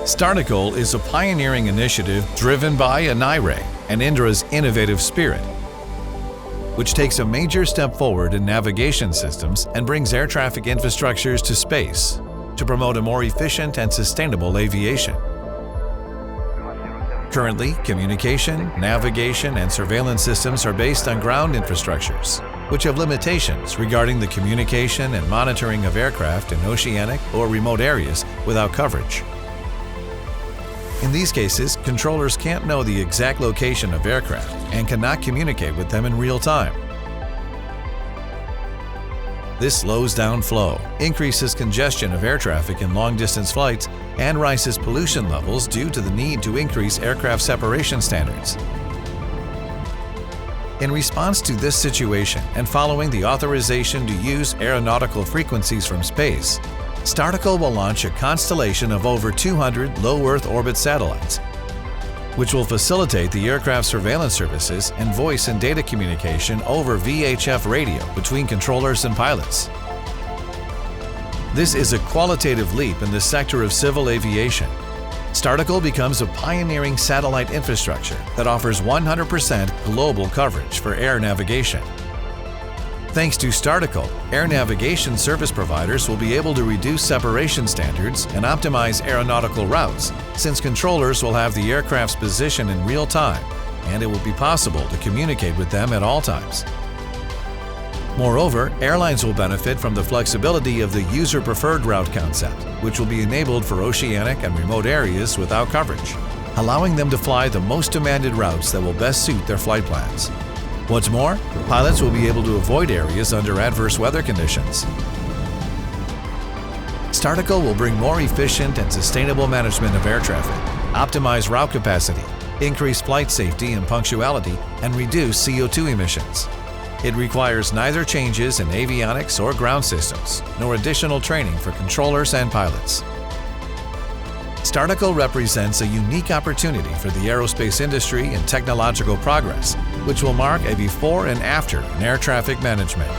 Startical is a pioneering initiative driven by ENAIRE and Indra's innovative spirit, which takes a major step forward in navigation systems and brings air traffic infrastructures to space to promote a more efficient and sustainable aviation. Currently, communication, navigation, and surveillance systems are based on ground infrastructures, which have limitations regarding the communication and monitoring of aircraft in oceanic or remote areas without coverage. In these cases, controllers can't know the exact location of aircraft and cannot communicate with them in real time. This slows down flow, increases congestion of air traffic in long-distance flights, and rises pollution levels due to the need to increase aircraft separation standards. In response to this situation and following the authorization to use aeronautical frequencies from space, Startical will launch a constellation of over 200 low Earth orbit satellites, which will facilitate the aircraft surveillance services and voice and data communication over VHF radio between controllers and pilots. This is a qualitative leap in the sector of civil aviation. Startical becomes a pioneering satellite infrastructure that offers 100% global coverage for air navigation. Thanks to Startical, air navigation service providers will be able to reduce separation standards and optimize aeronautical routes, since controllers will have the aircraft's position in real time, and it will be possible to communicate with them at all times. Moreover, airlines will benefit from the flexibility of the user-preferred route concept, which will be enabled for oceanic and remote areas without coverage, allowing them to fly the most demanded routes that will best suit their flight plans. What's more, pilots will be able to avoid areas under adverse weather conditions. Startical will bring more efficient and sustainable management of air traffic, optimize route capacity, increase flight safety and punctuality, and reduce CO2 emissions. It requires neither changes in avionics or ground systems, nor additional training for controllers and pilots. Startical represents a unique opportunity for the aerospace industry and technological progress, which will mark a before and after in air traffic management.